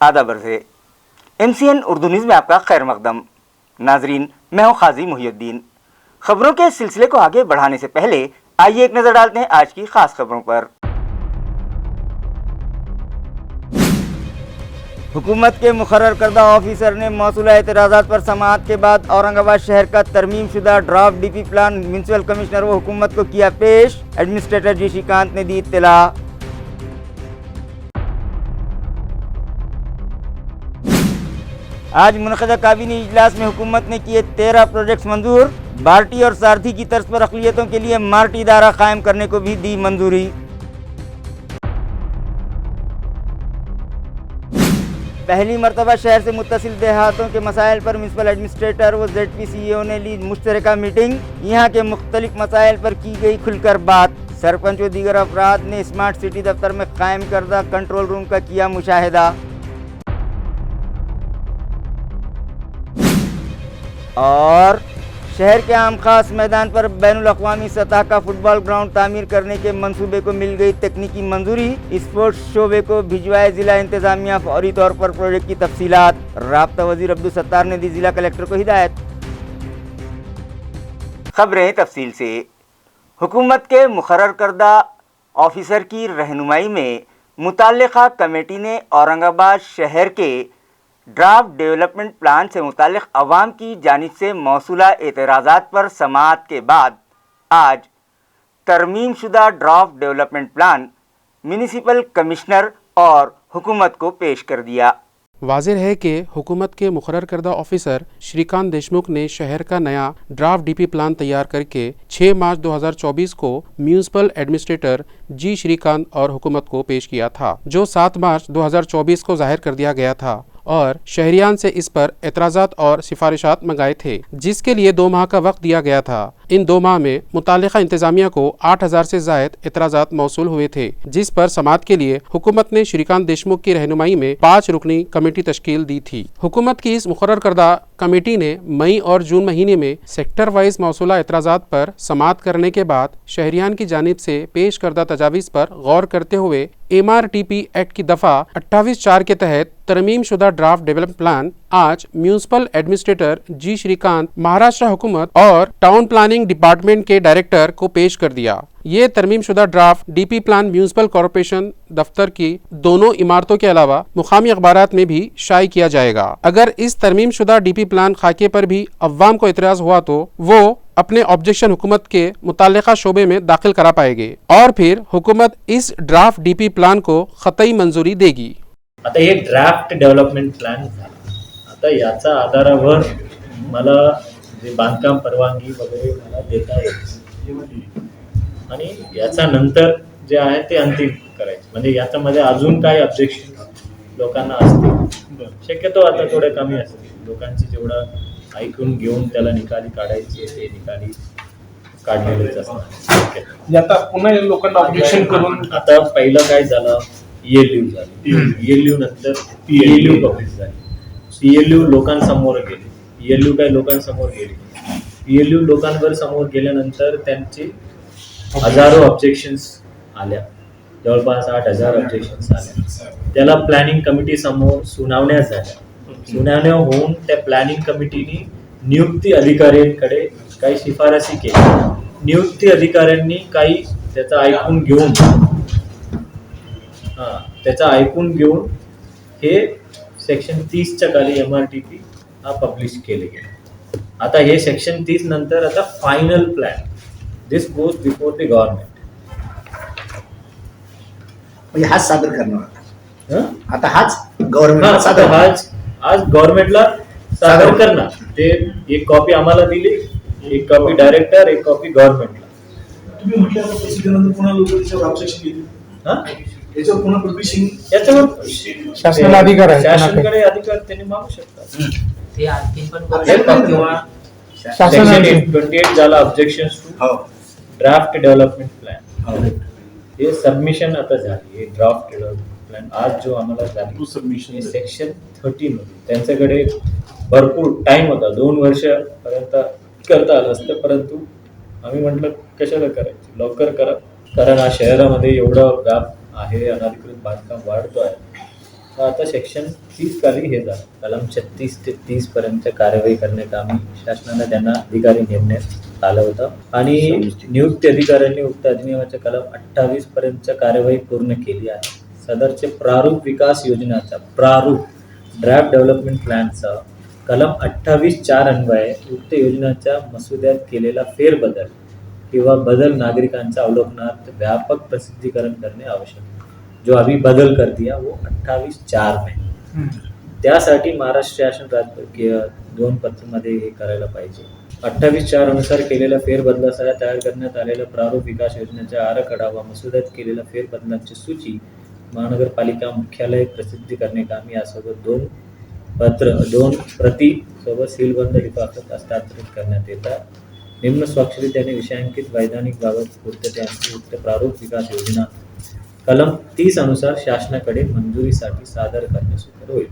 आदाब अर्ज़ MCN Urdu news में आपका खैर मकदम। नाजरीन, मैं हूँ खाजी मुहियुद्दीन। खबरों के सिलसिले को आगे बढ़ाने से पहले आइए एक नज़र डालते हैं आज की खास खबरों पर। हुकूमत के मुकर्रर करदा ऑफिसर ने मौसूला एतराज़ात पर समाअत के बाद औरंगाबाद शहर का तरमीम शुदा draft DP plan municipal commissioner व हुकूमत को किया पेश। एडमिनिस्ट्रेटर जी श्रीकांत ने दी इत्तला। आज मुनक़दा काबीना इजलास में हुकूमत ने किए 13 प्रोजेक्ट्स मंजूर। बार्टी और सारथी की तर्ज पर अक़लियतों के लिए मार्टी इदारा कायम करने को भी दी मंजूरी। पहली मरतबा शहर से मुत्तसिल देहातों के मसाइल पर म्यूनसिपल एडमिनिस्ट्रेटर व ZP CEO ने ली मुश्तरका मीटिंग। यहाँ के मुख्तलिफ मसाइल पर की गई खुलकर बात। सरपंच व दीगर अफराद ने स्मार्ट सिटी दफ्तर में कायम करदा कंट्रोल रूम का किया मुशाहिदा। और शहर के आम खास मैदान पर बैनुल अक़वामी सतह का फुटबॉल ग्राउंड तामीर करने के मंसूबे को मिल गई तकनीकी मंजूरी। स्पोर्ट्स शोबे को भिजवाए जिला इंतजामिया फौरी तौर पर प्रोजेक्ट की तफसीलात। राब्ता वजीर अब्दुल सत्तार ने दी जिला कलेक्टर को हिदायत। खबरें तफसील से। हुकूमत के मुकर्रर करदा ऑफिसर की रहनुमाई में मुताल्लिका कमेटी ने औरंगाबाद शहर के ड्राफ्ट डेवलपमेंट प्लान से मुताल्लिक़ अवाम की जानिब से मौसूला एतराज़ात पर समाअत के बाद आज तरमीम शुदा draft development plan municipal commissioner और हुकूमत को पेश कर दिया। वाज़ेह है कि हुकूमत के मुकर्रर करदा ऑफिसर श्रीकांत देशमुख ने शहर का नया ड्राफ्ट DP प्लान तैयार करके 6 मार्च 2024 को म्यूनसिपल एडमिनिस्ट्रेटर जी श्रीकांत और हुकूमत को पेश किया था, जो 7 मार्च 2024 को जाहिर कर दिया गया था और शहरियान से इस पर एतराज़ात और सिफारिशात मंगाए थे, जिसके लिए 2 माह का वक्त दिया गया था। इन 2 माह में मुताल्लिका इंतजामिया को 8000 से ज़ायद एतराज़ात मौसूल हुए थे, जिस पर समाअत के लिए हुकूमत ने श्रीकांत देशमुख की रहनुमाई में 5 रुकनी कमेटी तश्कील दी थी। हुकूमत की इस मुकर्रर करदा कमेटी ने मई और जून महीने में सेक्टर वाइज मौसूला एतराज़ात पर समाअत करने के बाद शहरियान की जानिब से पेश करदा तजावीज़ पर गौर करते हुए MRTP एक्ट की दफ़ा 28(4) के तहत तरमीम शुदा ड्राफ्ट डेवलपमेंट प्लान आज म्यूनसिपल एडमिनिस्ट्रेटर जी श्रीकांत, महाराष्ट्र हुकूमत और टाउन प्लानिंग डिपार्टमेंट के डायरेक्टर को पेश कर दिया। ये तरमीम शुदा draft DP plan municipal corporation दफ्तर की दोनों इमारतों के अलावा मुकामी अखबारात में भी शाये किया जाएगा। अगर इस तरमीम शुदा DP प्लान खाके पर भी अवाम को इतराज़ हुआ तो वो अपने ऑब्जेक्शन हुकूमत के मुताल्लिका शोबे में दाखिल करा पाएंगे और फिर हुकूमत इस ड्राफ्ट DP प्लान को ख़तई मंजूरी देगी। आता हे ड्राफ्ट डेव्हलपमेंट प्लॅन झाला। आता याचा आधारावर मला जे बांधकाम परवानगी वगैरे मला देता येईल आणि याचा नंतर जे आहे ते अंतिम करायचे, म्हणजे याच्यामध्ये अजून काही ऑब्जेक्शन लोकांना असतील, शक्यतो आता थोडे कमी असतील, लोकांची जेवढं ऐकून घेऊन त्याला निकाली काढायचे ते निकाली काढलेलेच असतात। आता पुन्हा लोकांना ऑब्जेक्शन करून आता पहिलं काय झालं, ELU झाली, ELU नंतर PLU पब्लिश झाली, PLU लोकांसमोर गेली, ELU काय लोकांसमोर गेली, PLU लोकांवर समोर गेल्यानंतर त्यांची हजारो ऑब्जेक्शन्स आल्या, जवळपास 8000 ऑब्जेक्शन्स आल्या। त्याला प्लॅनिंग कमिटी समोर सुनावण्या झाल्या, सुनावण्या होऊन त्या प्लॅनिंग कमिटीने नियुक्ती अधिकाऱ्यांकडे काही शिफारसी केल्या, नियुक्ती अधिकाऱ्यांनी काही त्याचा ऐकून घेऊन हे सेक्शन 30च्या खाली MRTP हा पब्लिश केले गेले। आता हे सेक्शन 30 नंतर आता final plan this goes before the government, म्हणजे हाच सादर करणार आता हाच गव्हर्नमेंट आज गव्हर्नमेंटला सादर करणार। ते एक कॉपी आम्हाला दिली, एक कॉपी डायरेक्टर, एक कॉपी गव्हर्नमेंटला। तुम्ही म्हटल्यावर प्रोसिजरनंतर पुन्हा लोक त्याच्यावर ऑब्जेक्शन घेतील, याच्यावर पुन्हा पब्लिशिंग याच्यावर शासनाला अधिकार आहे, शासनाकडे अधिकार त्यांनी मागू शकतात। ते आणखी पण किंवा सेक्शन 28 झाला objections to draft development plan, हे सबमिशन आता झाली। हे ड्राफ्ट डेव्हलपमेंट प्लॅन आज जो आम्हाला झाली सबमिशन सेक्शन 30 मध्ये त्यांच्याकडे भरपूर टाइम होता, 2 वर्षापर्यंत करता आलं असतं, परंतु आम्ही म्हटलं कशाला करायचं, लवकर करा, कारण हा शहरामध्ये एवढा व्याप आहे, अनधिकृत बांधकाम वाढतो आहे, आता सेक्शन 30 खाली हे झालं, कलम 36 ते 30 पर्यंत कार्यवाही करण्याकामी शासनाने त्यांना अधिकारी नेमण्यात आलं होतं आणि नियुक्त अधिकाऱ्यांनी उक्त अधिनियमाच्या कलम 28 पर्यंत कार्यवाही पूर्ण केली आहे. सदरचे प्रारूप विकास योजनाचा प्रारूप ड्राफ्ट डेव्हलपमेंट प्लॅनचा कलम 28(4) अन्वये उक्त योजनाच्या मसुद्यात केलेला फेरबदल किंवा बदल नागरिकांच्या अवलोकनार्थ व्यापक प्रसिद्धीकरण करणे आवश्यक है. जो अभी बदल कर दिया वो 28(4) में, त्यासाठी महाराष्ट्र शासन 2 पत्रामध्ये हे करायला पाहिजे. 28(4) अनुसार केलेल्या फेरबदलासह तयार करण्यात आलेल्या प्रारूप विकास योजनेचा आराखडा व मसुद्यात केलेल्या फेरबदलांची सूची महानगरपालिका मुख्यालय प्रसिद्धी करण्याकामी यासोबत 2 प्रती सोबत सीलबंद लिफाफ्यात हस्तांतरित करण्यात येतात. निम्न स्वाक्षरीत्याने विषयांकित वैधानिक बाबत पूर्ततेअंती उक्त प्रारूप विकास योजना कलम 30 अनुसार शासनाकडे मंजूरीसाठी सादर करने सुकर होईल.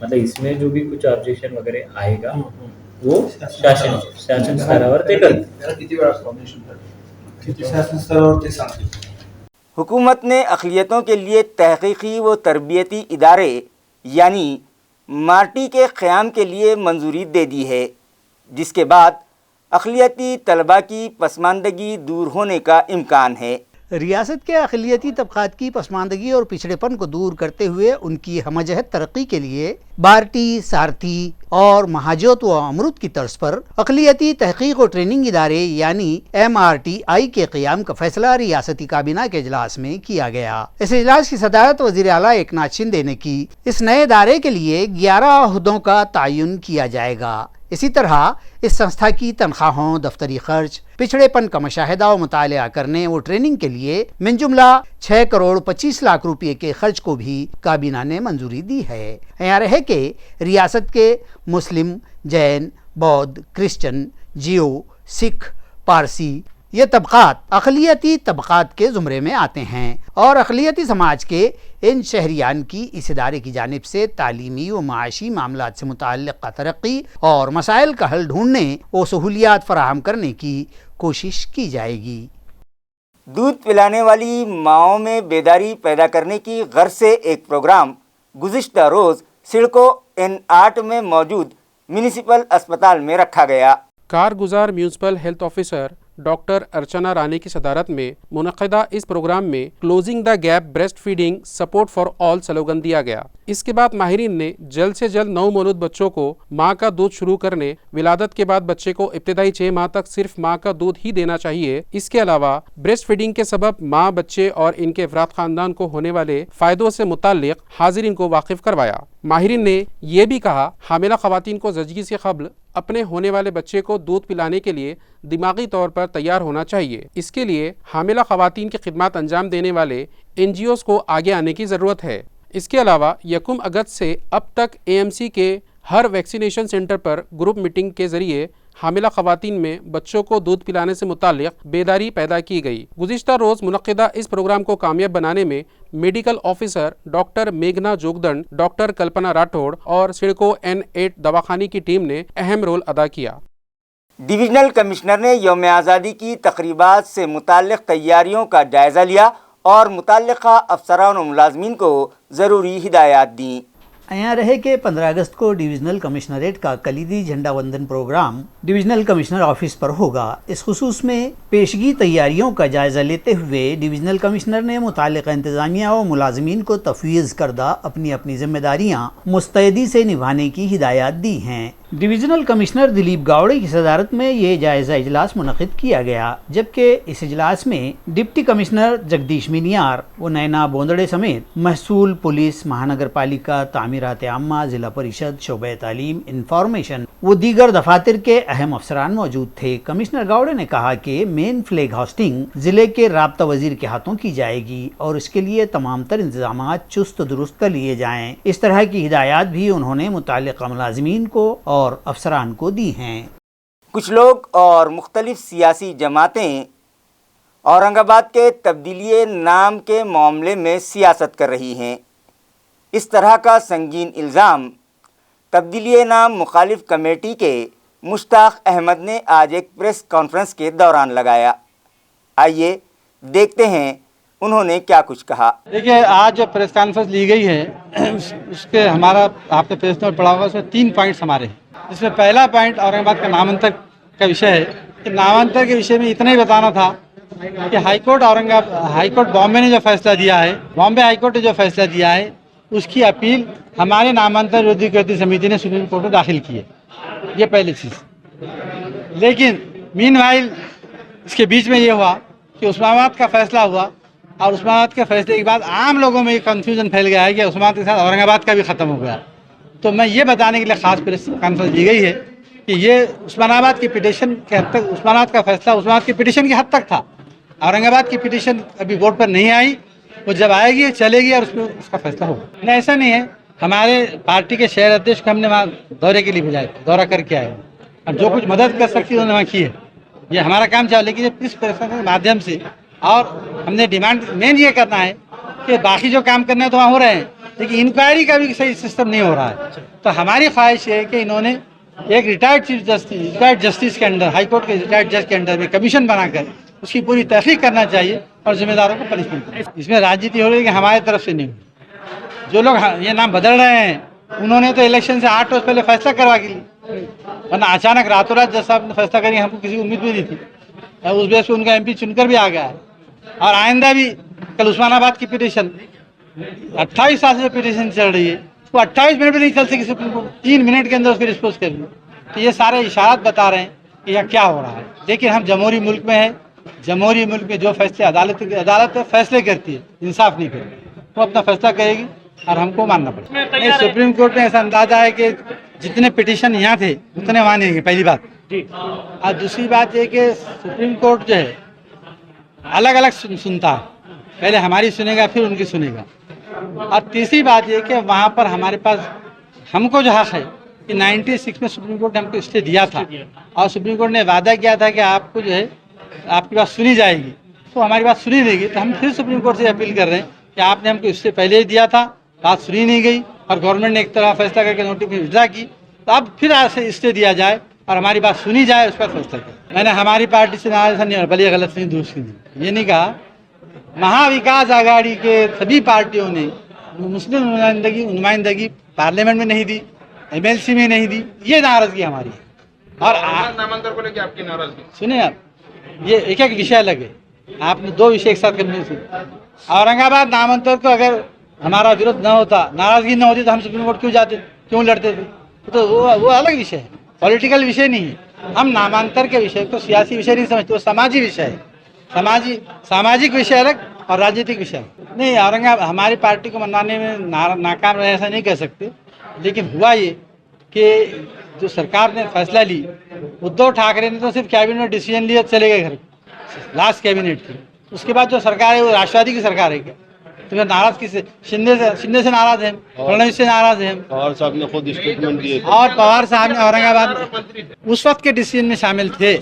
मतलब इसमें जो भी कुछ ऑब्जेक्शन वगैरह आएगा वो शासन स्तरावर ते करतील. त्याला किती वेळा फॉर्मेशन किती शासन स्तरावर ते सांगतील. हुकूमत ने अक़लियतों के लिए तहक़ीक़ी व तरबियती इदारे यानी मार्टी के क़याम के लिए मंजूरी दे दी है, जिसके बाद अक़लियती तलबा की पसमानदगी दूर होने का इम्कान है. रियासत के अक़लियती तबक़ात की पसमानदगी और पिछड़ेपन को दूर करते हुए उनकी हमजहत तरक्की के लिए बार्टी, सारथी और महाजोत व अमरुद की तर्ज पर अक़लियती तहक़ीक़ और ट्रेनिंग इदारे यानी MRTI के क़याम का फैसला रियासती काबीना के इजलास में किया गया. इस इजलास की सदारत वज़ीर आला एकनाथ शिंदे ने की. इस नए इदारे के लिए 11 ओहदों का तयन किया जाएगा. इसी तरह इस संस्था की तनख्वाहों, दफ्तरी खर्च, पिछड़ेपन का मुशाहिदा व मुतालिया करने व ट्रेनिंग के लिए मिन जुमला 6 करोड़ 25 लाख रुपये के खर्च को भी काबीना ने मंजूरी दी है. यहाँ रहे कि रियासत के मुस्लिम, जैन, बौद्ध, क्रिश्चन, जियो, सिख, पारसी ये तबक़ात अक़लियती तबक़ात के ज़ुमरे में आते हैं और अक़लियती समाज के इन शहरियान की इस इदारे की जानिब से तालीमी व माशी मामलात से मुताल्लिक़ तरक्की और मसाइल का हल ढूँढने व सहूलियात फ़राहम करने की कोशिश की जाएगी. दूध पिलाने वाली माँओं में बेदारी पैदा करने की गर्ज से एक प्रोग्राम गुज़िश्ता रोज़ सिडको N8 में मौजूद म्यूनिसिपल अस्पताल में रखा गया. कारगुजार म्यूनसिपल हेल्थ ऑफिसर डॉक्टर अर्चना रानी की सदारत में मुनक़िदा इस प्रोग्राम में closing the gap breast feeding support for all slogan दिया गया. इसके बाद माहिरीन ने जल्द से जल्द नौ मौलूद बच्चों को माँ का दूध शुरू करने, विलादत के बाद बच्चे को इब्तदाई 6 माह तक सिर्फ माँ का दूध ही देना चाहिए. इसके अलावा ब्रेस्ट फीडिंग के सबब माँ, बच्चे और इनके अफराद ख़ानदान को होने वाले फ़ायदों से मुताल्लिक़ हाज़िरीन को वाकिफ़ करवाया. माहिरीन ने यह भी कहा हामिला ख़वातीन को ज़चगी से क़ब्ल अपने होने वाले बच्चे को दूध पिलाने के लिए दिमागी तौर पर तैयार होना चाहिए. इसके लिए हामिला ख़वातीन की खिदमत अंजाम देने वाले NGOs को आगे आने की ज़रूरत है. इसके अलावा 1 अगस्त से अब तक AMC के हर वैक्सीनेशन सेंटर पर ग्रुप मीटिंग के ज़रिए हामिला ख़वातीन में बच्चों को दूध पिलाने से मुताल्लिक़ बेदारी पैदा की गई. गुज़िश्ता रोज़ मुनक़िदा इस प्रोग्राम को कामयाब बनाने में मेडिकल ऑफिसर डॉक्टर मेघना जोगदंड, डॉक्टर कल्पना राठौड़ और सिडको N8 दवाखाने की टीम ने अहम रोल अदा किया. डिविजनल कमिश्नर ने यौम आज़ादी की तक़रीबात से मुताल्लिक़ तैयारियों का जायज़ा लिया और मुतल्लिक़ा अफसरान व मुलाज़मीन को ज़रूरी हिदायत दी. यहाँ रहे कि 15 अगस्त को डिविजनल कमिश्नरेट का कलीदी झंडा वंदन प्रोग्राम डिविजनल कमिश्नर ऑफिस पर होगा. इस खुसूस में पेशगी तैयारियों का जायज़ा लेते हुए डिविजनल कमिश्नर ने मुताल्लिक़ इंतज़ामिया व मुलाज़मीन को तफ़वीज़ करदा अपनी अपनी ज़िम्मेदारियाँ मुस्तैदी से निभाने की हिदायत दी हैं. डिविजनल कमिश्नर दिलीप गावड़े की सदारत में ये जायज़ा इजलास मुनक़िद किया गया, जबकि इस इजलास में डिप्टी कमिश्नर जगदीश मिनियार व नैना बोंदड़े समेत महसूल, पुलिस, महानगर पालिका, तामीरात आम्मा, ज़िला परिषद, शोबे तालीम, इंफॉर्मेशन व दीगर दफातर के अहम अफसरान मौजूद थे. कमिश्नर गावड़े ने कहा कि मेन फ्लैग होस्टिंग ज़िले के राब्ता वज़ीर के हाथों की जाएगी और इसके लिए तमाम तर इंतजामात चुस्त दुरुस्त कर लिए जाएँ. इस तरह की हिदायत भी उन्होंने मुतल्लिक़ा मुलाज़मीन को और अफसरान को दी हैं. कुछ लोग और मुख्तलिफ सियासी जमातें औरंगाबाद के तब्दीली नाम के मामले में सियासत कर रही हैं. इस तरह का संगीन इल्ज़ाम तब्दीली नाम मुखालिफ कमेटी के मुश्ताक अहमद ने आज एक प्रेस कॉन्फ्रेंस के दौरान लगाया. आइए देखते हैं انہوں نے کیا کچھ کہا۔ دیکھیے آج جو پریس کانفرنس لی گئی ہے اس کے ہمارا آپ نے پریس نوٹ پڑھا ہوگا، اس میں 3 پوائنٹس ہمارے ہیں، جس میں پہلا پوائنٹ اورنگ آباد کا نامنتر کا وشے ہے کہ نامنتر کے وشے میں اتنا ہی بتانا تھا کہ ہائی کورٹ بامبے نے جو فیصلہ دیا ہے، بامبے ہائی کورٹ نے جو فیصلہ دیا ہے اس کی اپیل ہمارے نامنتر ودی کرتی سمیتی نے سپریم کورٹ میں داخل کی ہے، یہ پہلی چیز۔ لیکن مین وائل اس کے بیچ میں یہ ہوا کہ عثمان آباد کا فیصلہ ہوا، اور عثمان آباد کے فیصلے کے بعد عام لوگوں میں یہ کنفیوژن پھیل گیا ہے کہ عثمان آباد کے ساتھ اورنگ آباد کا بھی ختم ہو گیا۔ تو میں یہ بتانے کے لیے خاص پریس کانفرنس دی گئی ہے کہ یہ عثمان آباد کی پٹیشن کے حد تک، عثمان آباد کا فیصلہ عثمان آباد کی پٹیشن کی حد تک تھا، اورنگ آباد کی پٹیشن ابھی ووٹ پر نہیں آئی، وہ جب آئے گی چلے گی اور اس میں اس کا فیصلہ ہوگا۔ نہیں ایسا نہیں ہے، ہمارے پارٹی کے شہر ادھیش کو ہم نے وہاں دورے کے لیے بھیجا، دورہ کر کے آئے اور جو کچھ مدد کر سکتی انہوں نے وہاں کی ہے، یہ ہمارا کام چاہے، لیکن اس پریس کے مادھیم سے اور ہم نے ڈیمانڈ مین یہ کرنا ہے کہ باقی جو کام کرنے تو وہاں ہو رہے ہیں، لیکن انکوائری کا بھی صحیح سسٹم نہیں ہو رہا ہے۔ تو ہماری خواہش یہ ہے کہ انہوں نے ایک retired chief justice, retired justice کے انڈر، ہائی کورٹ کے ریٹائرڈ جج کے انڈر میں کمیشن بنا کر اس کی پوری تحقیق کرنا چاہیے اور ذمہ داروں کو پنشمنٹ۔ اس میں راجنیتی ہو رہی ہے کہ ہمارے طرف سے نہیں ہوئی، جو لوگ یہ نام بدل رہے ہیں انہوں نے تو الیکشن سے 8 روز پہلے فیصلہ کروا کے لی، ورنہ اچانک راتوں رات جج صاحب نے فیصلہ کری، ہم کو کسی امید بھی نہیں تھی، اس بیس پہ ان کا ایم پی چن کر بھی آ گیا ہے۔ اور آئندہ بھی کل عثمان آباد کی پٹیشن 28 سال سے پٹیشن چل رہی ہے، وہ 28 منٹ بھی نہیں چل سکی سپریم کورٹ 3 منٹ کے اندر اس کو ڈسپوز کر لی۔ تو یہ سارے اشارات بتا رہے ہیں کہ یہ کیا ہو رہا ہے، لیکن ہم جمہوری ملک میں ہیں، جمہوری ملک میں جو فیصلے عدالت فیصلے کرتی ہے، انصاف نہیں کرتی، وہ اپنا فیصلہ کرے گی اور ہم کو ماننا پڑے گا۔ سپریم کورٹ میں ایسا اندازہ ہے کہ جتنے پٹیشن یہاں تھے اتنے وہاں نہیں گے، پہلی بات، اور دوسری بات یہ کہ سپریم کورٹ جو ہے الگ الگ سنتا ہے، پہلے ہماری سنے گا پھر ان کی سنے گا، اور تیسری بات یہ کہ وہاں پر ہمارے پاس ہم کو جو حق ہے کہ 96 میں سپریم کورٹ نے ہم کو اسٹے دیا تھا، اور سپریم کورٹ نے وعدہ کیا تھا کہ آپ کو جو ہے آپ کی بات سنی جائے گی، تو ہماری بات سنی دے گی، تو ہم پھر سپریم کورٹ سے اپیل کر رہے ہیں کہ آپ نے ہم کو اس سے پہلے ہی دیا تھا، بات سنی نہیں گئی اور گورنمنٹ نے ایک طرح فیصلہ کر کے نوٹیفکیشن وڈرا کی، تو اب پھر اسٹے دیا جائے اور ہماری بات سنی جائے، اس پر فیصلہ کرے۔ میں نے ہماری پارٹی سے ناراض نہیں، بھلے غلط نہیں درست نہیں، یہ نہیں کہا، مہا وکاس آگاڑی کے سبھی پارٹیوں نے مسلم نمائندگی پارلیمنٹ میں نہیں دی، MLC میں نہیں دی، یہ ناراضگی ہماری ہے۔ اور نامنتر کو لے کے آپ کی ناراضگی سنیں، آپ یہ ایک ایک وشے الگ ہے، آپ نے 2 وشے ایک ساتھ کرنے سے، اورنگ آباد نامنتر کو اگر ہمارا ورودھ نہ ہوتا، ناراضگی نہ ہوتی تو ہم سپریم کورٹ کیوں جاتے، کیوں لڑتے تھے، تو وہ الگ وشے ہے، پولیٹیکل وشے نہیں ہے۔ ہم نامنتر کے وشے کو سیاسی وشے نہیں سمجھتے، وہ سماجی وشے ہے، ساماجک وشے الگ اور راجنیتک وشے الگ۔ نہیں، اورنگ آباد ہماری پارٹی کو منانے میں ناکام رہے ایسا نہیں کہہ سکتے، لیکن ہوا یہ کہ جو سرکار نے فیصلہ لی، ادھو ٹھاکرے نے تو صرف کیبنٹ میں ڈیسیجن لیا، چلے گئے گھر، لاسٹ کیبنٹ کی، اس کے بعد جو سرکار ہے وہ راشٹروادی کی سرکار ہے کیا؟ تو ناراض کس سے؟ شندے سے ناراض ہیں، فڑنویس سے ناراض ہیں، پوار صاحب نے خود اسٹیٹمنٹ دیے تھے، اور پوار صاحب نے اورنگ آباد اس وقت کے ڈیسیجن میں شامل تھے،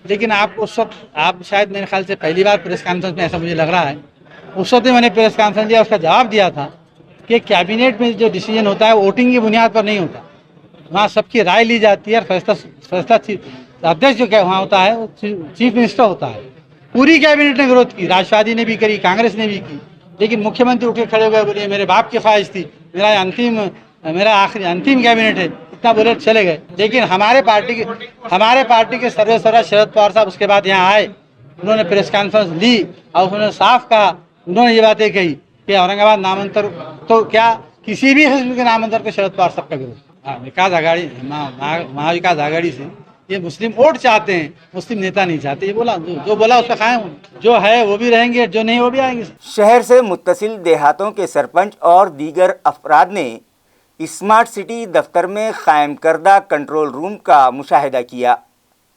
لیکن آپ اس وقت، آپ شاید میرے خیال سے پہلی بار پریس کانفرنس میں ایسا مجھے لگ رہا ہے، اس وقت میں نے پریس کانفرنس دیا، اس کا جواب دیا تھا کہ کیبنٹ میں جو ڈیسیجن ہوتا ہے ووٹنگ کی بنیاد پر نہیں ہوتا، وہاں سب کی رائے لی جاتی ہے، اور فیصلہ ادھیش جو وہاں ہوتا ہے وہ چیف منسٹر ہوتا ہے۔ پوری کیبنٹ نے وروध کی، راشٹروادی نے بھی کری، کانگریس نے بھی کی، لیکن مکھیہ منتری اٹھ کے کھڑے ہوئے، بولے میرے باپ کی خواہش تھی، میرا آخری انتم کیبنٹ ہے، اتنا بولے چلے گئے۔ لیکن ہمارے پارٹی کے سربراہ شرد پوار صاحب اس کے بعد یہاں آئے، انہوں نے پریس کانفرنس لی اور انہوں نے صاف کہا، انہوں نے یہ باتیں کہی کہ اورنگ آباد نامنتر تو کیا کسی بھی حزب کے نامنتر کو شرد پوار صاحب کا وروध، وکاس آگاڑی مہا وکاس آگاڑی سے یہ مسلم ووٹ چاہتے ہیں، مسلم نیتا نہیں چاہتے، یہ بولا، جو بولا اس پہ قائم ہوں، جو ہے وہ بھی رہیں گے، جو نہیں وہ بھی آئیں گے۔ شہر سے متصل دیہاتوں کے سرپنچ اور دیگر افراد نے اسمارٹ سٹی دفتر میں قائم کردہ کنٹرول روم کا مشاہدہ کیا۔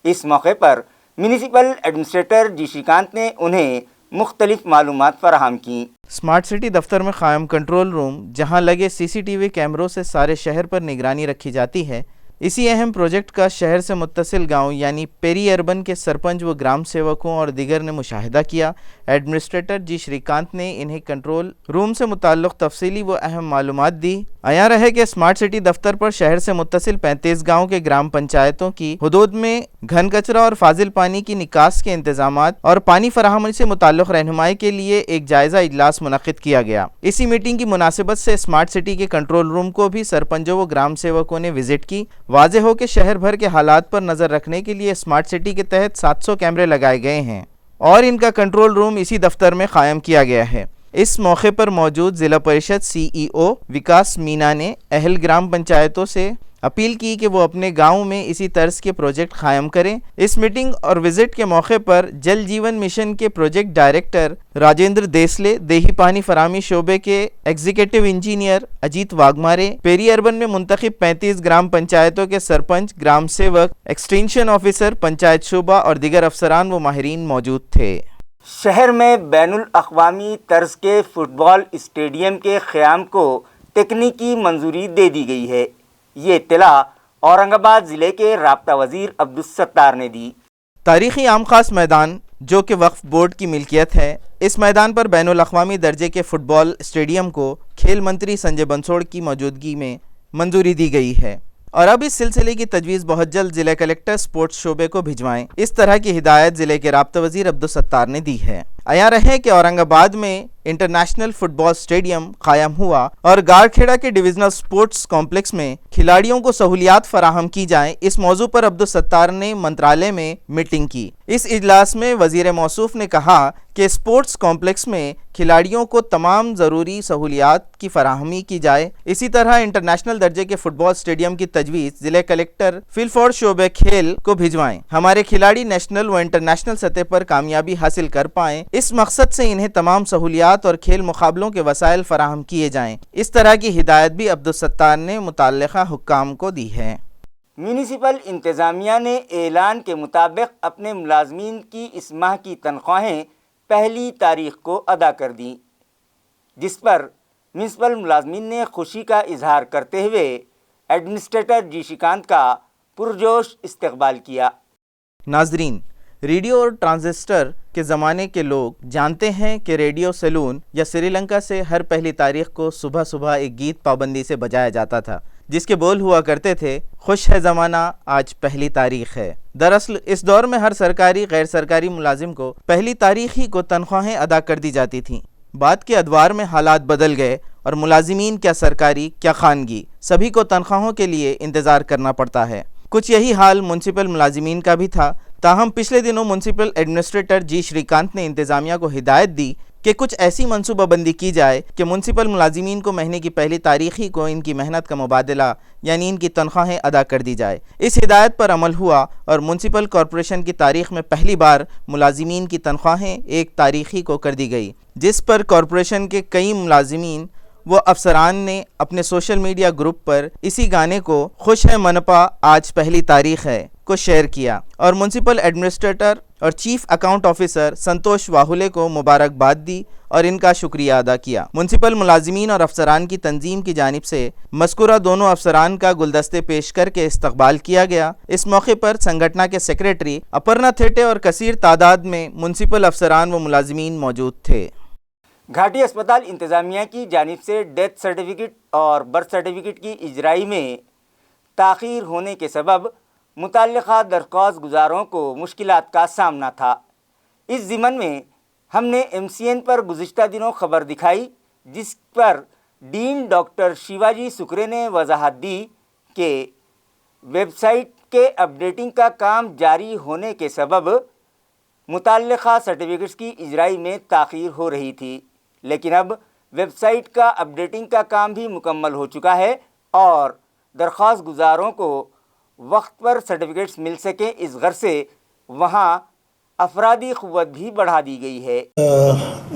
اس موقع پر میونسپل ایڈمنسٹریٹر جی شریکانت نے انہیں مختلف معلومات فراہم کیں۔ اسمارٹ سٹی دفتر میں قائم کنٹرول روم، جہاں لگے CCTV کیمروں سے سارے شہر پر نگرانی رکھی جاتی ہے، इसी अहम प्रोजेक्ट का शहर से मुत्तसिल गांव यानी पेरी अर्बन के सरपंच व ग्राम सेवकों और दिगर ने मुशाहिदा किया। एडमिनिस्ट्रेटर जी श्रीकांत ने इन्हें कंट्रोल रूम से मुताल्लिक़ तफसीली व अहम मालूमात दी। आया रहे कि स्मार्ट सिटी दफ्तर पर शहर से मुत्तसिल 35 गाँव के ग्राम पंचायतों की हुदूद में घन कचरा और फाजिल पानी की निकास के इंतजामात और पानी फराहमी से मुताल्लिक़ रहनुमाई के लिए एक जायज़ा इजलास मुनक़िद किया गया। इसी मीटिंग की मुनासिबत से स्मार्ट सिटी के कंट्रोल रूम को भी सरपंचों व ग्राम सेवकों ने विजिट की। वाज़े हो कि शहर भर के हालात पर नज़र रखने के लिए स्मार्ट सिटी के तहत 700 कैमरे लगाए गए हैं और इनका कंट्रोल रूम इसी दफ्तर में कायम किया गया है। इस मौके पर मौजूद ज़िला परिषद CEO विकास मीना ने अहल ग्राम पंचायतों से अपील की कि वो अपने गांव में इसी तर्ज के प्रोजेक्ट कायम करें। इस मीटिंग और विजिट के मौके पर जल जीवन मिशन के प्रोजेक्ट डायरेक्टर राजेंद्र देसले, देही पानी फराहमी शोबे के executive engineer Ajit Waghmare, peri urban में मुंतखब 35 ग्राम पंचायतों के सरपंच, ग्राम सेवक, एक्सटेंशन ऑफिसर, पंचायत शोबा और दिगर अफसरान व माहिरीन मौजूद थे। शहर में बैनुल अक़वामी तर्ज के फुटबॉल स्टेडियम के क़याम को तकनीकी मंजूरी दे दी गई है। ये इत्तला औरंगाबाद ज़िले के राब्ता वज़ीर अब्दुलसत्तार ने दी। तारीख़ी आम खास मैदान जो कि वक्फ बोर्ड की मिल्कियत है, इस मैदान पर बैनुल अक़वामी दर्जे के फ़ुटबॉल स्टेडियम को खेल मंत्री संजय बंसोड़ की मौजूदगी में मंजूरी दी गई है और अब इस सिलसिले की तजवीज़ बहुत जल्द ज़िला कलेक्टर स्पोर्ट्स शोबे को भिजवाएं। इस तरह की हिदायत ज़िले के राब्ता वज़ीर अब्दुलसत्तार ने दी है। आया रहे कि औरंगाबाद में इंटरनेशनल फुटबॉल स्टेडियम कायम हुआ और गारखेड़ा के डिविजनल स्पोर्ट्स कॉम्प्लेक्स में खिलाड़ियों को सहूलियात फराहम की जाएं। इस मौजू पर अब्दुलसत्तार ने मंत्रालय में मीटिंग की। इस इजलास में वज़ीर मौसूफ ने कहा कि स्पोर्ट्स कॉम्प्लेक्स में खिलाड़ियों को तमाम ज़रूरी सहूलियात की फराहमी की जाए। इसी तरह इंटरनेशनल दर्जे के फुटबॉल स्टेडियम की तजवीज़ ज़िले कलेक्टर फिलफोर शोबे खेल को भिजवाएं। हमारे खिलाड़ी नेशनल व इंटरनेशनल सतह पर कामयाबी हासिल कर पाएँ, इस मकसद से इन्हें तमाम सहूलियात और खेल मुकाबलों के वसाइल फराहम किए जाएं। इस तरह की हिदायत भी अब्दुलसत्तार ने मुताल्लिक़ा हुक्काम को दी है। म्यूनिसिपल इंतज़ामिया ने ऐलान के मुताबिक अपने मुलाजमीन की इस माह की तनख्वाहें 1 तारीख को अदा कर दी, जिस पर म्यूनिसिपल मुलाजमीन ने खुशी का इजहार करते हुए एडमिनिस्ट्रेटर जी श्रीकांत का पुरजोश इस्तकबाल किया। नाजरीन, रेडियो और ट्रांजिस्टर के ज़माने के लोग जानते हैं कि रेडियो सैलून या श्रीलंका से हर 1 तारीख को सुबह सुबह एक गीत पाबंदी से बजाया जाता था, जिसके बोल हुआ करते थे, खुश है ज़माना आज 1 तारीख है। दरअसल इस दौर में हर सरकारी गैर सरकारी मुलाजिम को 1 तारीख ही को तनख्वाहें अदा कर दी जाती थीं। बाद के अदवार में हालात बदल गए और मुलाजिमीन क्या सरकारी क्या खानगी, सभी को तनख्वाहों के लिए इंतज़ार करना पड़ता है। कुछ यही हाल म्यूनसिपल मुलाजिमीन का भी था। ताहम पिछले दिनों म्यूनसिपल एडमिनिस्ट्रेटर जी श्रीकांत ने इंतज़ामिया को हिदायत दी कि कुछ ऐसी मनसूबाबंदी की जाए कि म्यूनसिपल मुलाजिमीन को महीने की 1 तारीख ही को इनकी मेहनत का मुबादला यानी इनकी तनख्वाहें अदा कर दी जाए। इस हिदायत पर अमल हुआ और म्यूनसिपल कॉरपोरेशन की तारीख में पहली बार मुलाजिमीन की तनख्वाहें 1 तारीख ही को कर दी गई, जिस पर कॉरपोरेशन के कई मुलाजिमीन वो अफसरान ने अपने सोशल मीडिया ग्रुप पर इसी गाने को खुश है मनपा आज 1 तारीख है को शेयर किया और म्यूनसिपल एडमिनिस्ट्रेटर और चीफ अकाउंट ऑफिसर संतोष वाहुले को मुबारकबाद दी और इनका शुक्रिया अदा किया। म्यूनसिपल मुलाजिमीन और अफसरान की तंजीम की जानिब से मज़कूरा दोनों अफसरान का गुलदस्ते पेश करके इस्तकबाल किया गया। इस मौके पर संगठन के सेक्रेटरी अपर्णा थेटे और कसीर तादाद में म्यूनसिपल अफसरान व मुलाजिमीन मौजूद थे। घाटी अस्पताल इंतज़ामिया की जानिब से डेथ सर्टिफिकेट और बर्थ सर्टिफिकेट की इजराई में ताख़ीर होने के सबब मुतल्लिक़ा दरख्वास्त गुज़ारों को मुश्किलात का सामना था। इस ज़िमन में हमने MCN पर गुज़िश्ता दिनों ख़बर दिखाई, जिस पर डीन डॉक्टर शिवाजी सुकरे ने वजाहत दी कि वेबसाइट के अपडेटिंग का काम जारी होने के सबब मुतल्लिक़ा सर्टिफिकेट्स की इजराई में ताख़ीर हो रही थी, लेकिन अब वेबसाइट का अपडेटिंग का काम भी मुकम्मल हो चुका है और दरख्वास्त गुज़ारों को वक्त पर सर्टिफिकेट्स मिल सकें, इस गर्ज से वहाँ अफरादी क़ुव्वत भी बढ़ा दी गई है।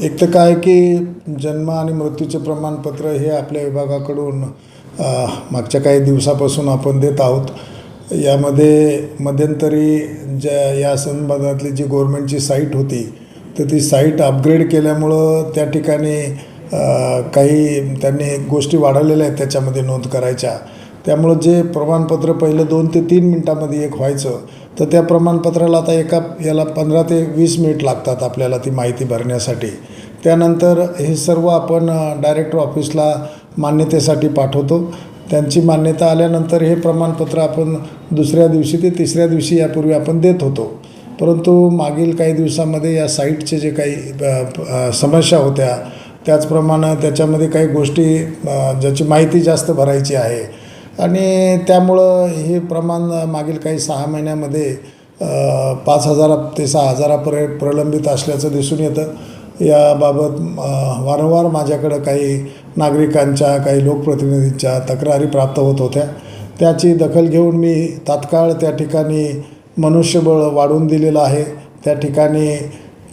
एक तर काय की जन्म आणि मृत्यूचे प्रमाणपत्र हे आपल्या विभागाकडून मागच्या काही दिवसापासून आपण देत आहोत। यामध्ये मध्यंतरी या संबंधातली जी गव्हर्नमेंटची साईट होती तर ती साईट अपग्रेड केल्यामुळं त्या ठिकाणी काही त्यांनी गोष्टी वाढवलेल्या आहेत त्याच्यामध्ये नोंद करायच्या, त्यामुळं जे प्रमाणपत्र पहिलं 2 ते 3 मिनटामध्ये एक व्हायचं, तर त्या प्रमाणपत्राला आता याला 15 ते 20 मिनिट लागतात आपल्याला ती माहिती भरण्यासाठी. त्यानंतर हे सर्व आपण डायरेक्टर ऑफिसला मान्यतेसाठी पाठवतो. त्यांची मान्यता आल्यानंतर हे प्रमाणपत्र आपण दुसऱ्या दिवशी ते तिसऱ्या दिवशी यापूर्वी आपण देत होतो. परंतु मागील काही दिवसामध्ये या साईटचे जे काही समस्या होत्या, त्याचप्रमाणे त्याच्यामध्ये काही गोष्टी ज्याची माहिती जास्त भरायची आहे आणि त्यामुळं हे प्रमाण मागील काही 6 महिन्यामध्ये 5,000 ते 6,000पर्यंत प्रलंबित असल्याचं दिसून येतं. याबाबत वारंवार माझ्याकडं काही नागरिकांच्या, काही लोकप्रतिनिधींच्या तक्रारी प्राप्त होत होत्या. त्याची दखल घेऊन मी तात्काळ त्या ठिकाणी मनुष्यबळ वाढवून दिलेलं आहे. त्या ठिकाणी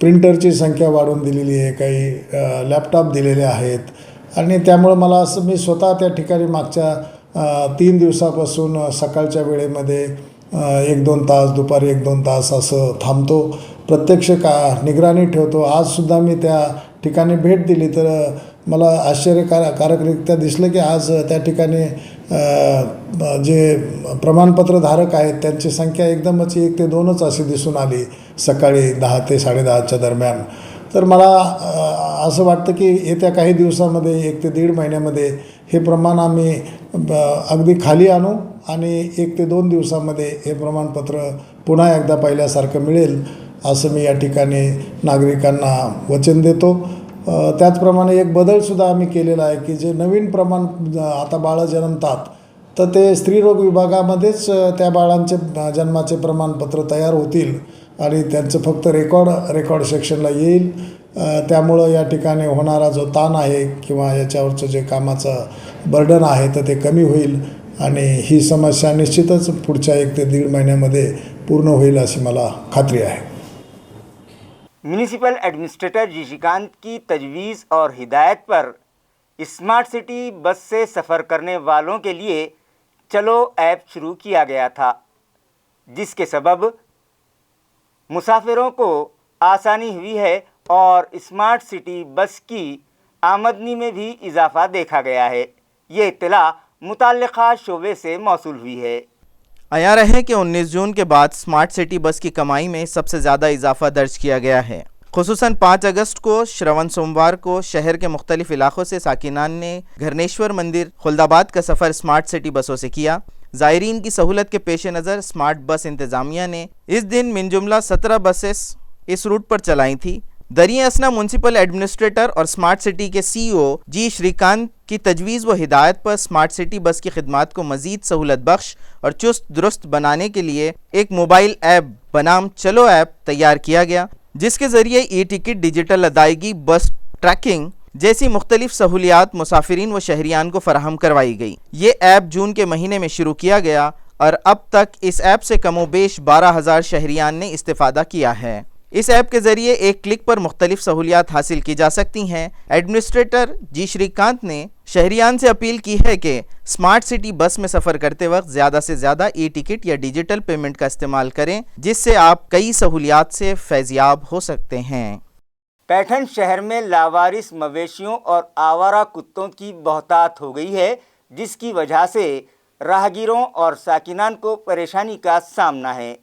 प्रिंटरची संख्या वाढवून दिलेली आहे, काही लॅपटॉप दिलेले आहेत आणि त्यामुळं मला असं मी स्वतः त्या ठिकाणी मागच्या 3 दिवसापासून सकाळच्या वेळेमध्ये 1-2 तास, दुपारी 1-2 तास असं थांबतो, प्रत्यक्ष निगराणी ठेवतो. आजसुद्धा मी त्या ठिकाणी भेट दिली तर मला आश्चर्यकारकरित्या दिसलं की आज त्या ठिकाणी जे प्रमाणपत्रधारक आहेत त्यांची संख्या एकदमच 1 ते 2च अशी दिसून आली सकाळी 10 ते 10:30च्या दरम्यान. तर मला असं वाटतं की येत्या काही दिवसामध्ये 1 ते 1.5 महिन्यामध्ये हे प्रमाण आम्ही अगदी खाली आणू आणि 1 ते 2 दिवसामध्ये हे प्रमाणपत्र पुन्हा एकदा पहिल्यासारखं मिळेल असं मी या ठिकाणी नागरिकांना वचन देतो. त्याचप्रमाणे एक बदलसुद्धा आम्ही केलेला आहे की जे नवीन प्रमाण आता बाळं जन्मतात तर ते स्त्रीरोग विभागामध्येच त्या बाळांचे जन्माचे प्रमाणपत्र तयार होतील आणि त्यांचं फक्त रेकॉर्ड सेक्शनला येईल. त्यामुळं या ठिकाणी होणारा जो ताण आहे किंवा याच्यावरचं जे कामाचं बर्डन आहे तर ते कमी होईल आणि ही समस्या निश्चितच पुढच्या 1 ते 1.5 महिन्यामध्ये पूर्ण होईल अशी मला खात्री आहे. म्यूनिसिपल एडमिनिस्ट्रेटर जी श्रीकांत की तजवीज़ और हिदायत पर स्मार्ट सिटी बस से सफ़र करने वालों के लिए चलो ऐप शुरू किया गया था, जिसके सबब मुसाफिरों को आसानी हुई है और स्मार्ट सिटी बस की आमदनी में भी इजाफा देखा गया है. ये इत्तला मुताल्लिक़ा शोबे से मौसूल हुई है. आया रहे कि 19 जून के बाद स्मार्ट सिटी बस की कमाई में सबसे ज़्यादा इजाफा दर्ज किया गया है. खुसूसन 5 अगस्त को श्रवण सोमवार को शहर के मुख्तलिफ इलाक़ों से साकिनान ने घरनेश्वर मंदिर खुल्दाबाद का सफ़र स्मार्ट सिटी बसों से किया. ज़ायरीन की सहूलत के पेश नज़र स्मार्ट बस इंतज़ामिया ने इस दिन मिन जुमला 17 बसेस इस रूट पर चलाई थी. दरिया असना म्यूनसिपल एडमिनिस्ट्रेटर और स्मार्ट सिटी के CEO जी श्रीकांत की तजवीज़ व हिदायत पर स्मार्ट सिटी बस की खिदमात को मज़ीद सहूलत बख्श और चुस्त दुरुस्त बनाने के लिए एक मोबाइल ऐप बनाम चलो ऐप तैयार किया गया, जिसके ज़रिए ई-टिकट, डिजिटल अदायगी, बस ट्रैकिंग जैसी मुख्तलिफ सहूलियात मुसाफिरीन व शहरियान को फराहम करवाई गई. ये ऐप जून के महीने में शुरू किया गया और अब तक इस ऐप से कमोबेश 12,000 शहरियान ने इस्तेफ़ादा किया है. इस ऐप के ज़रिए एक क्लिक पर मुख्तलिफ सहूलियात हासिल की जा सकती हैं. एडमिनिस्ट्रेटर जी श्रीकांत ने शहरियान से अपील की है कि स्मार्ट सिटी बस में सफ़र करते वक्त ज़्यादा से ज़्यादा ई-टिकट या डिजिटल पेमेंट का इस्तेमाल करें, जिससे आप कई सहूलियात से फैज़याब हो सकते हैं. पैठन शहर में लावारिस मवेशियों और आवारा कुत्तों की बहुतात हो गई है, जिसकी वजह से राहगीरों और साकिनान को परेशानी का सामना है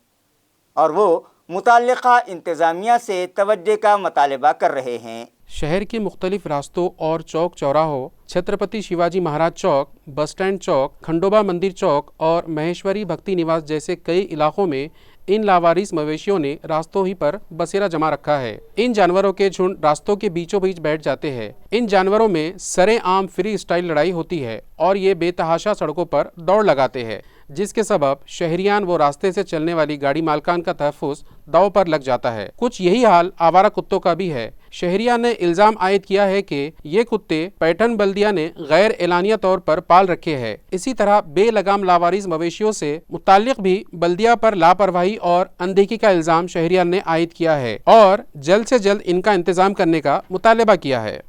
और वो मुताल्लिक़ा इंतज़ामिया से तवज्जो का मुतालबा कर रहे हैं. शहर के मुख्तलिफ रास्तों और चौक चौराहों, छत्रपति शिवाजी महाराज चौक, बस स्टैंड चौक, खंडोबा मंदिर चौक और महेश्वरी भक्ति निवास जैसे कई इलाकों में इन लावारिस मवेशियों ने रास्तों ही पर बसेरा जमा रखा है. इन जानवरों के झुंड रास्तों के बीचों बीच बैठ जाते हैं. इन जानवरों में सरेआम फ्री स्टाइल लड़ाई होती है और ये बेतहाशा सड़कों पर दौड़ लगाते हैं, जिसके सबब शहरियान वो रास्ते से चलने वाली गाड़ी मालकान का तहफ़्फ़ुज़ दाव पर लग जाता है. कुछ यही हाल आवारा कुत्तों का भी है. शहरियान ने इल्ज़ाम आयद किया है कि ये कुत्ते पैठन बल्दिया ने गैर एलानिया तौर पर पाल रखे हैं. इसी तरह बेलगाम लावारिस मवेशियों से मुताल्लिक़ भी बल्दिया पर लापरवाही और अनदेखी का इल्ज़ाम शहरियान ने आयद किया है और जल्द से जल्द इनका इंतज़ाम करने का मुतालबा किया है.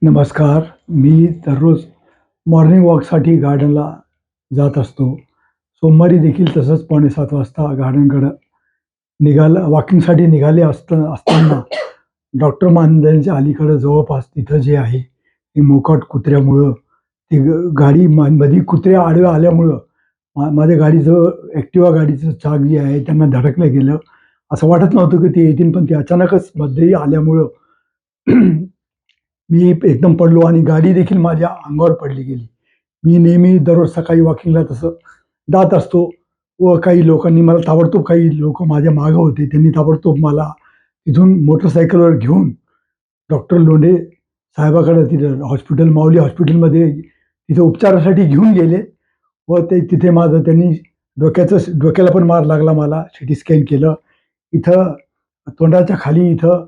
नमस्कार, मी दररोज मॉर्निंग वॉकसाठी गार्डनला जात असतो. सोमवारी देखील तसंच 6:45 वाजता गार्डनकडं वॉकिंगसाठी निघाले असताना डॉक्टर मानधनच्या अलीकडं जवळपास तिथं जे आहे ते मोकाट कुत्र्यामुळं ती गाडी मध्ये कुत्रे आडव्या आल्यामुळं माझ्या गाडीचं ॲक्टिवा गाडीचं चाक जे आहे त्यांना धडकलं गेलं. असं वाटत नव्हतं की ते येतील, पण ते अचानकच मध्ये आल्यामुळं मी एकदम पडलो आणि गाडी देखील माझ्या अंगावर पडली गेली. मी नेहमी दररोज सकाळी वॉकिंगला तसं जात असतो व काही लोकांनी मला ताबडतोब, काही लोक माझ्या मागं होते, त्यांनी ताबडतोब मला तिथून मोटरसायकलवर घेऊन डॉक्टर लोंढे साहेबाकडे तिथं हॉस्पिटल, माऊली हॉस्पिटलमध्ये तिथे उपचारासाठी घेऊन गेले व ते तिथे माझं त्यांनी डोक्याला पण मार लागला मला. सिटी स्कॅन केलं. इथं तोंडाच्या खाली इथं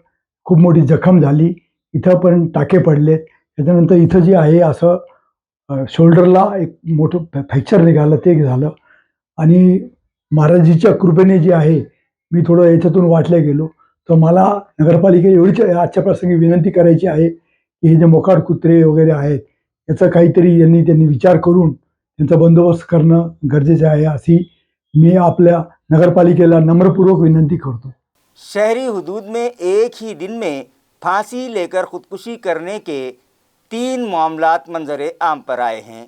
खूप मोठी जखम झाली. इथं पण टाके पडले. त्याच्यानंतर इथं जे आहे असं शोल्डरला एक मोठं फ्रॅक्चर निघालं, ते झालं. आणि महाराजीच्या कृपेने जे आहे मी थोडं याच्यातून वाचल्या गेलो. तर मला नगरपालिकेला एवढीच आजच्या प्रसंगी विनंती करायची आहे की हे जे मोकाट कुत्रे वगैरे आहेत याचा काहीतरी त्यांनी विचार करून त्यांचा बंदोबस्त करणं गरजेचं आहे, अशी मी आपल्या नगरपालिकेला नम्रपूर्वक विनंती करतो. शहरी हदूद में एक ही दिन में फांसी लेकर खुदकुशी करने के 3 मामलात मंजर आम पर आए हैं,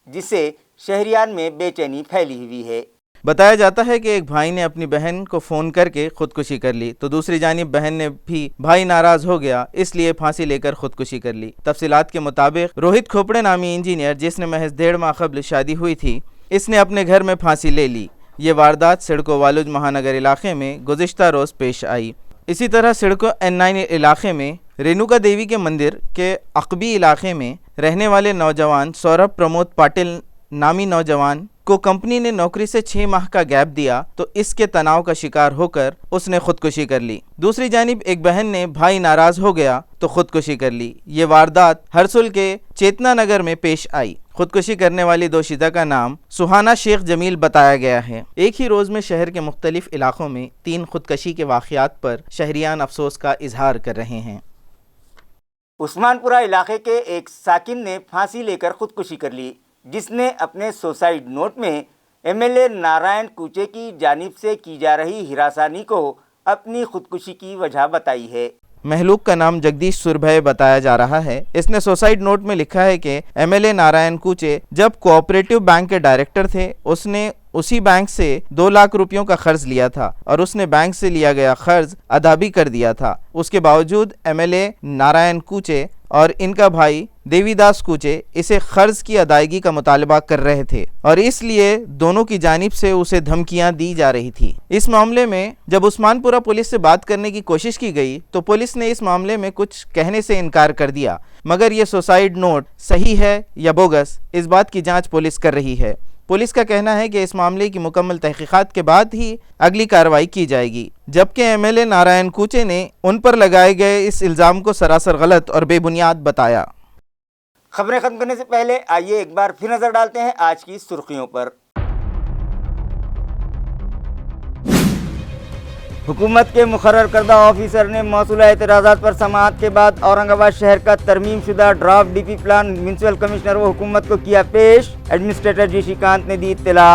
जिससे शहरियान में बेचैनी फैली हुई है। बताया जाता है कि एक भाई ने अपनी बहन को फ़ोन करके ख़ुदकुशी कर ली, तो दूसरी जानिब बहन ने भी भाई नाराज़ हो गया इसलिए फांसी लेकर ख़ुदकुशी कर ली। तफसीलात के मुताबिक रोहित खोपड़े नामी इंजीनियर, जिसने महज 1.5 माह कबल शादी हुई थी, इसने अपने घर में फांसी ले ली। ये वारदात सिडको वालुज महानगर इलाके में गुज़िश्ता रोज़ पेश आई। इसी तरह सिडको N9 इलाके में रेणुका देवी के मंदिर के अकबी इलाके में रहने वाले नौजवान सौरभ प्रमोद पाटिल नामी नौजवान को कंपनी ने नौकरी से 6 माह का गैप दिया, तो इसके तनाव का शिकार होकर उसने खुदकुशी कर ली। दूसरी जानिब एक बहन ने भाई नाराज़ हो गया तो खुदकुशी कर ली। ये वारदात हरसुल के चेतना नगर में पेश आई। खुदकुशी करने वाली दोषिता का नाम सुहाना शेख जमील बताया गया है। एक ही रोज़ में शहर के मुख्तलिफ इलाकों में 3 खुदकशी के वाक़यात पर शहरियान अफसोस का इजहार कर रहे हैं। उस्मानपुरा इलाके के एक साकिन ने फांसी लेकर खुदकुशी कर ली, जिसने अपने सुसाइड नोट में एमएलए नारायण कूचे की जानिब से की जा रही हिरासानी को अपनी खुदकुशी की वजह बताई है। महलूक का नाम जगदीश सुरभय बताया जा रहा है। इसने सुसाइड नोट में लिखा है कि एमएलए नारायण कूचे जब कोऑपरेटिव बैंक के डायरेक्टर थे, उसने उसी बैंक से 2 लाख रुपयों का कर्ज लिया था और उसने बैंक से लिया गया कर्ज अदा भी कर दिया था। उसके बावजूद एमएलए नारायण कूचे और इनका भाई देवीदास कूचे इसे कर्ज की अदायगी का मुतालबा कर रहे थे और इसलिए दोनों की जानिब से उसे धमकियां दी जा रही थी। इस मामले में जब उस्मानपुरा पुलिस से बात करने की कोशिश की गई तो पुलिस ने इस मामले में कुछ कहने से इनकार कर दिया, मगर ये सुसाइड नोट सही है या बोगस, इस बात की जांच पुलिस कर रही है। पुलिस का कहना है कि इस मामले की मुकम्मल तहकीकात के बाद ही अगली कार्रवाई की जाएगी, जबकि एमएलए नारायण कूचे ने उन पर लगाए गए इस इल्ज़ाम को सरासर गलत और बेबुनियाद बताया। खबरें खत्म करने से पहले आइए एक बार फिर नजर डालते हैं आज की सुर्खियों पर। हुकूमत के मुकर्रर करदा ऑफिसर ने मौसूला एतराज़ात पर समाअत के बाद औरंगाबाद शहर का तरमीम शुदा draft DP plan municipal commissioner व हुकूमत को किया पेश। एडमिनिस्ट्रेटर जी श्रीकांत ने दी इत्तला।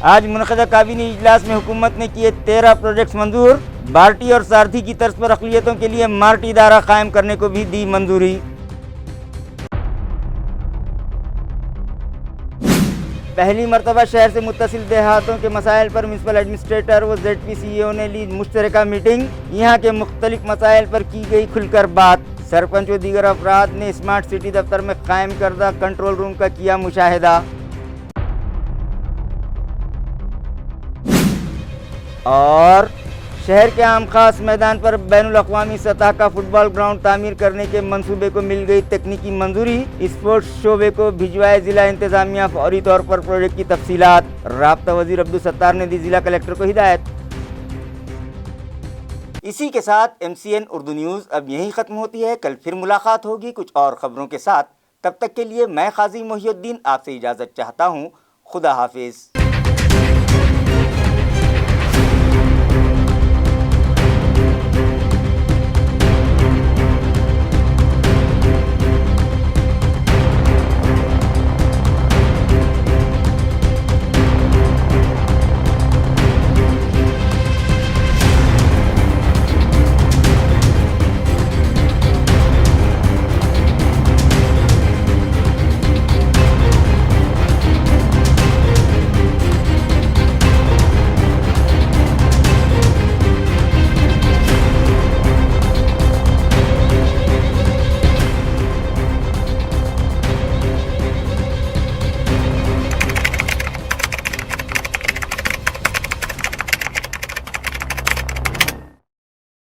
आज मुनक़दा काबीना इजलास में हुकूमत ने किए 13 प्रोजेक्ट्स मंजूर। बार्टी और सारथी की तर्ज पर अक़लियतों के लिए मार्टी इदारा कायम करने को भी दी मंजूरी। पहली मरतबा शहर से मुत्तसिल देहातों के मसाइल पर म्यूनसिपल एडमिनिस्ट्रेटर व ZPCO ने ली मुश्तरका मीटिंग। यहाँ के मुख्तलिफ मसाइल पर की गई खुलकर बात। सरपंच व दीगर अफराद ने स्मार्ट सिटी दफ्तर में कायम करदा कंट्रोल रूम का किया मुशाहिदा। और शहर के आम खास मैदान पर बैनुल अक़वामी सतह का फुटबॉल ग्राउंड तामीर करने के मंसूबे को मिल गई तकनीकी मंजूरी। स्पोर्ट्स शोबे को भिजवाए जिला इंतजामिया फौरी तौर पर प्रोजेक्ट की तफसीलात। राब्ता वजीर अब्दुल सत्तार ने दी जिला कलेक्टर को हिदायत। इसी के साथ MCN उर्दू न्यूज़ अब यहीं ख़त्म होती है। कल फिर मुलाकात होगी कुछ और ख़बरों के साथ। तब तक के लिए मैं क़ाज़ी मोहिउद्दीन आपसे इजाज़त चाहता हूँ। खुदा हाफिज़।